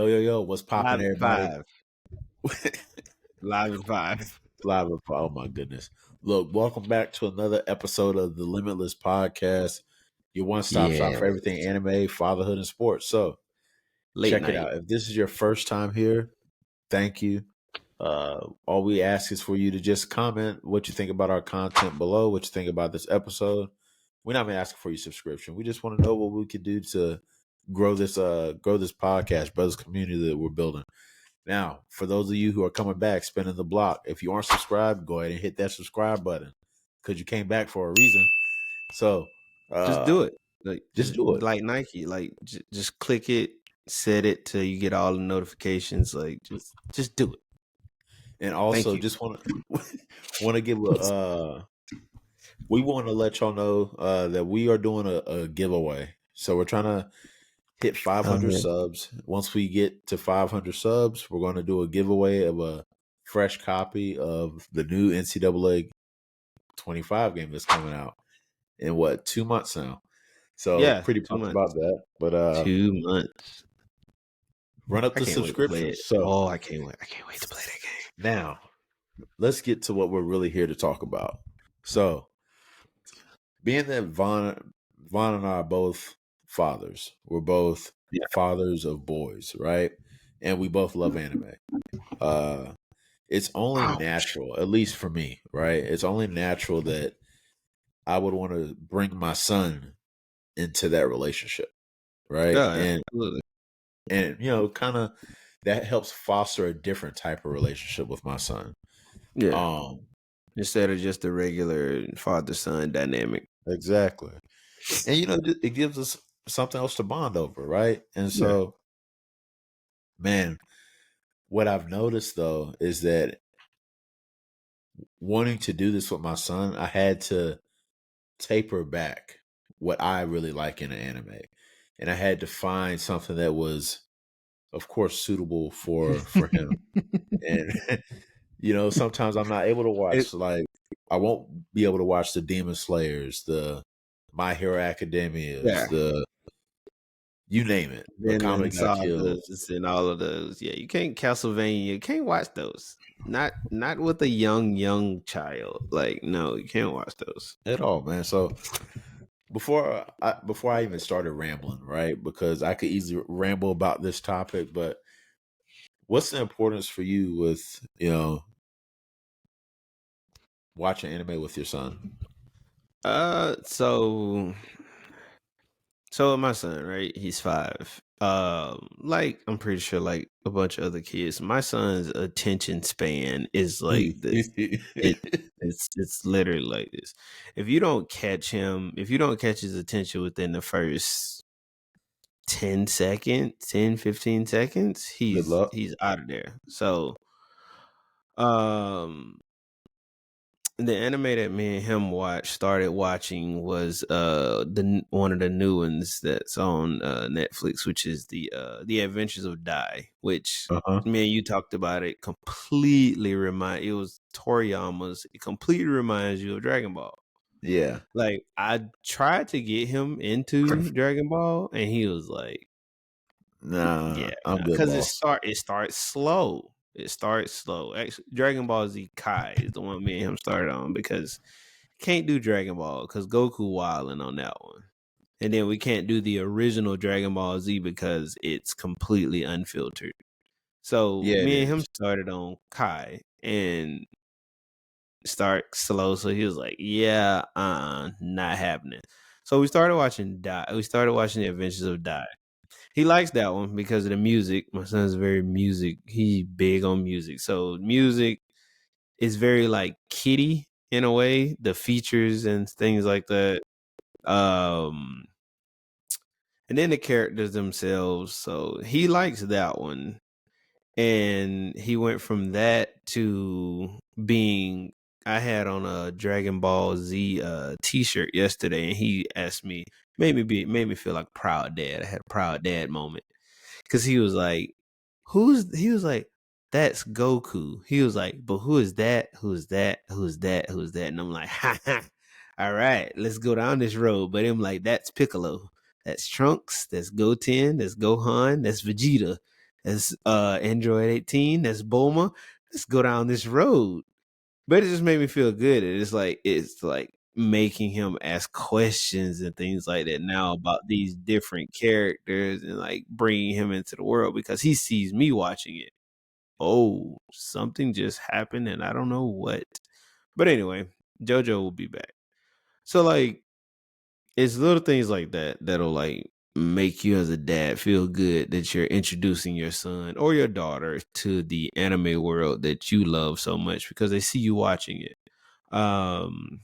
Yo, what's poppin', Live at everybody? 5. Live at 5. Live and oh my goodness. Look, welcome back to another episode of the Limitless Podcast, your one-stop shop Yeah. for everything anime, fatherhood, and sports. So Late check it night. out. If this is your first time here, thank you. All we ask is for you to just comment what you think about our content below, what you think about this episode. We're not even asking for your subscription. We just want to know what we could do to grow this podcast, brothers community that we're building. Now, for those of you who are coming back, spinning the block, if you aren't subscribed, go ahead and hit that subscribe button because you came back for a reason. So, Just do it. just do it. Like Nike. Just click it, set it till you get all the notifications. Just do it. And also, just want to give we want to let y'all know that we are doing a giveaway. So we're trying to hit 500 subs. Once we get to 500 subs, we're going to do a giveaway of a fresh copy of the new NCAA 25 game that's coming out in 2 months now. So pretty pumped about that. But 2 months. Run up the subscription. So I can't wait. I can't wait to play that game. Now, let's get to what we're really here to talk about. So, being that Vaughn and I are both fathers, we're both fathers of boys, right? And we both love anime. It's only natural, at least for me, right? It's only natural that I would want to bring my son into that relationship, right? Absolutely. And you know, kind of that helps foster a different type of relationship with my son. Yeah. Instead of just the regular father-son dynamic. Exactly. And you know, it gives us something else to bond over, right? And so, man, what I've noticed though is that wanting to do this with my son, I had to taper back what I really like in an anime. And I had to find something that was, of course, suitable for him. And you know, sometimes I'm not able to watch I won't be able to watch the Demon Slayers, the My Hero Academias, the you name it. The Comic Got Killed. And all of those. Yeah, you can't Castlevania. You can't watch those. Not with a young child. Like, no, you can't watch those at all, man. So before I even started rambling, right? Because I could easily ramble about this topic, but what's the importance for you with, you know, watching anime with your son? So my son, right? He's 5. Like I'm pretty sure, like a bunch of other kids, my son's attention span is like this. It's literally like this. If you don't catch his attention within the first 10 seconds, 10, 15 seconds, he's out of there. So, the anime that me and him started watching was one of the new ones that's on Netflix, which is the Adventures of Dai, which me and you talked about it. It was Toriyama's. It completely reminds you of Dragon Ball. Yeah. Like, I tried to get him into Dragon Ball, and he was like, "Nah, yeah, I'm good." Because it starts slow. It starts slow. Actually, Dragon Ball Z Kai is the one me and him started on because can't do Dragon Ball because Goku wilding on that one. And then we can't do the original Dragon Ball Z because it's completely unfiltered. So me and him started on Kai and start slow. So he was like, yeah, not happening. So we started watching Dai. We started watching the Adventures of Dai. He likes that one because of the music. My son's very he's big on music. So music is very like kiddie in a way, the features and things like that. And then the characters themselves. So he likes that one. And he went from that to being, I had on a Dragon Ball Z t-shirt yesterday, and he asked me, made me feel like proud dad. I had a proud dad moment. Cause he was like, that's Goku. He was like, but who is that? Who's that? Who's that? Who's that? And I'm like, ha ha. All right, let's go down this road. But I'm like, that's Piccolo. That's Trunks. That's Goten. That's Gohan. That's Vegeta. That's Android 18. That's Bulma. Let's go down this road. But it just made me feel good. It's like making him ask questions and things like that now about these different characters and like bringing him into the world because he sees me watching it. Oh, something just happened and I don't know what. But anyway, JoJo will be back. So like it's little things like that that'll like make you as a dad feel good that you're introducing your son or your daughter to the anime world that you love so much because they see you watching it. Um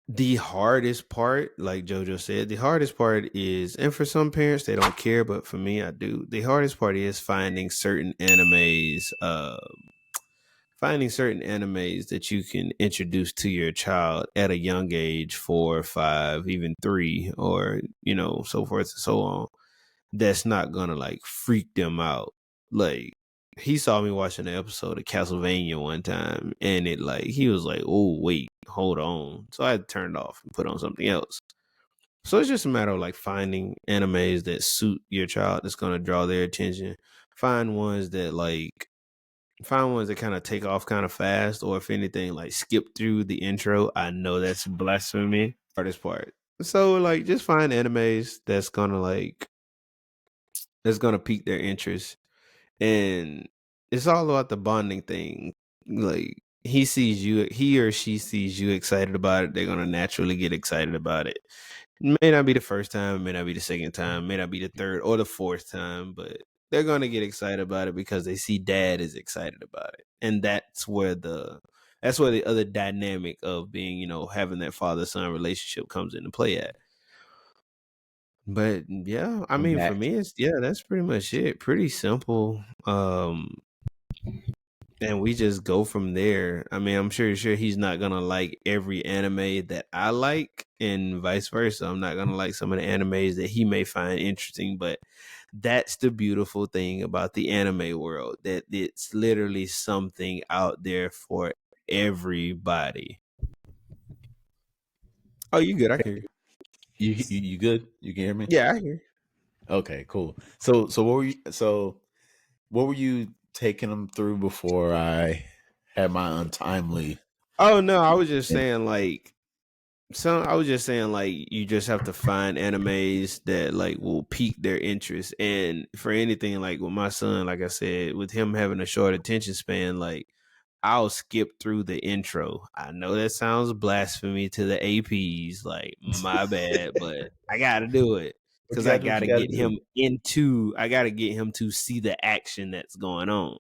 the hardest part, like Jojo said, the hardest part is, and for some parents they don't care, but for me I do. The hardest part is finding certain animes that you can introduce to your child at a young age, 4, 5, even 3, or so forth and so on. That's not gonna like freak them out. Like he saw me watching an episode of Castlevania one time, and he was like, "Oh wait, hold on." So I had to turn it off and put on something else. So it's just a matter of like finding animes that suit your child, that's gonna draw their attention. Find ones that like Find ones that kind of take off kind of fast, or if anything, like skip through the intro. I know that's blasphemy. Hardest part. So like, just find animes that's gonna pique their interest, and it's all about the bonding thing. Like he or she sees you excited about it, they're gonna naturally get excited about it. May not be the first time, may not be the second time, may not be the third or the fourth time, but they're gonna get excited about it because they see dad is excited about it. And that's where the other dynamic of being, having that father-son relationship comes into play at. But yeah, I I'm mean for back. me that's pretty much it. Pretty simple. And we just go from there. I mean, I'm sure he's not gonna like every anime that I like, and vice versa. I'm not gonna like some of the animes that he may find interesting, but that's the beautiful thing about the anime world, that it's literally something out there for everybody. Oh, you good? I can hear you. You good? You can hear me? Yeah, I hear. Okay, cool. So what were you taking them through before I had my untimely? Oh no, I was just saying like you just have to find animes that like will pique their interest. And for anything, like with my son, like I said, with him having a short attention span, like I'll skip through the intro. I know that sounds blasphemy to the APs, like my bad, but I gotta do it What you because I gotta do? What gotta you gotta get do? him into. I gotta get him to see the action that's going on.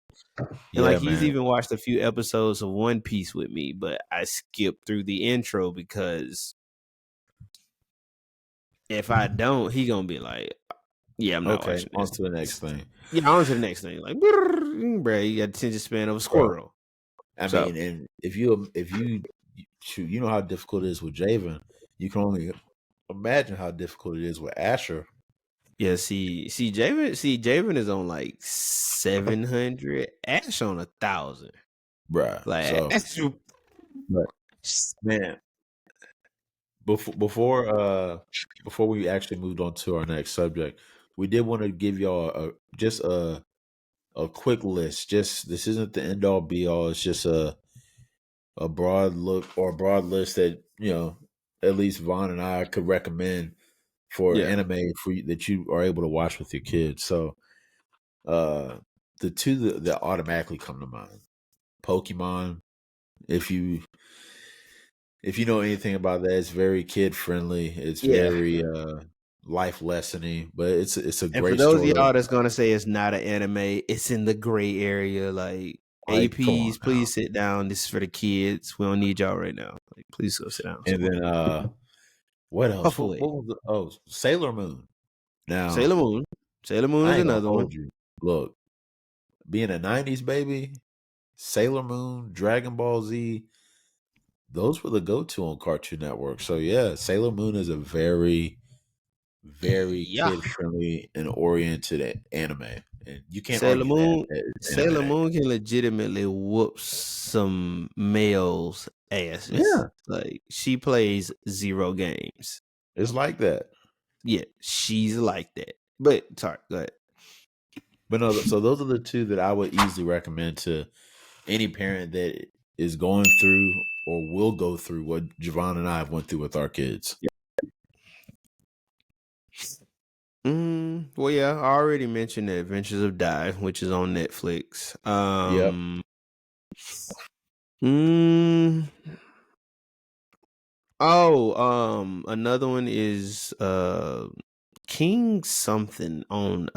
And like Yeah, he's man. even watched a few episodes of One Piece with me, but I skipped through the intro because if I don't, he gonna be like, "Yeah, I'm not Okay, watching on this." to the next thing. Yeah, on to the next thing. Like, bruh, you got attention span of a Bro, squirrel. I So mean, and if you shoot, you know how difficult it is with Javen. You can only imagine how difficult it is with Asher. yeah, Javen is on like 700, Ash on 1,000. Bruh. Like, So, but man, before we actually moved on to our next subject, we did want to give y'all just a quick list. Just this isn't the end all be all. It's just a broad look or a broad list that at least Vaughn and I could recommend for yeah, anime for you, that you are able to watch with your kids. So uh the two that automatically come to mind: Pokemon. If you know anything about that, it's very kid friendly. It's yeah. very life lessony, but it's a And for great those of story. y'all that's gonna say it's not an anime, it's in the gray area. Like Like, come on APs, now. please sit down. This is for the kids. We don't need y'all right now. Like, please go sit down And somewhere. then what else? Puff What away. was Sailor Moon. Now, Sailor Moon. Sailor Moon I is ain't gonna another one. hold you. Look, being a '90s baby, Sailor Moon, Dragon Ball Z, those were the go-to on Cartoon Network. So yeah, Sailor Moon is a very, very Yeah. kid-friendly and oriented anime, and you can't Sailor argue that. Moon. Sailor Anime. Moon can legitimately whoop some males' asses. Yeah, Like she plays zero games. it's like that. Yeah, she's like that. But sorry, go ahead. But no, so those are the two that I would easily recommend to any parent that is going through or will go through what Javon and I have went through with our kids. Well, yeah, I already mentioned The Adventures of Di, which is on Netflix. Yep. Mm, another one is King something on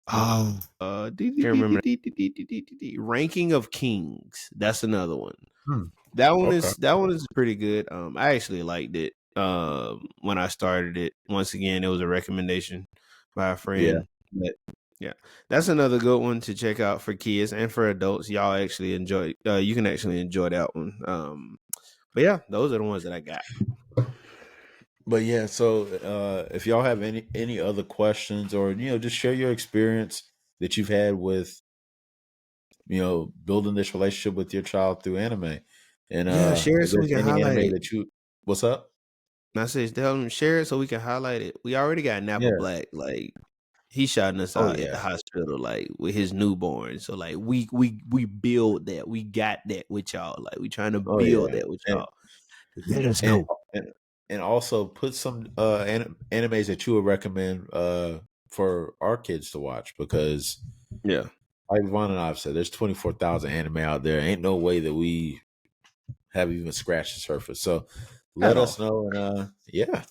can't remember. Ranking of Kings. That's another one. That one is pretty good. I actually liked it. When I started it, once again, it was a recommendation by a friend. But yeah, that's another good one to check out for kids and for adults. Y'all actually enjoy. You can actually enjoy that one. But yeah, those are the ones that I got. But yeah, so if y'all have any other questions or just share your experience that you've had with building this relationship with your child through anime. And Yeah, share it if so we there's can any highlight anime it. that what's up? And I said, tell them share it so we can highlight it. We already got Napa Yeah. Black. Like he shouting us Oh out at the yeah. hospital, like with his newborn. So like we build that. We got that with y'all. Like we trying to Oh build yeah. that with And y'all. Let us and know. and, and also put some animes that you would recommend for our kids to watch, because Yeah. like Vaughn and I've said, there's 24,000 anime out there. Ain't no way that we have even scratched the surface. So At let all. us know, and yeah.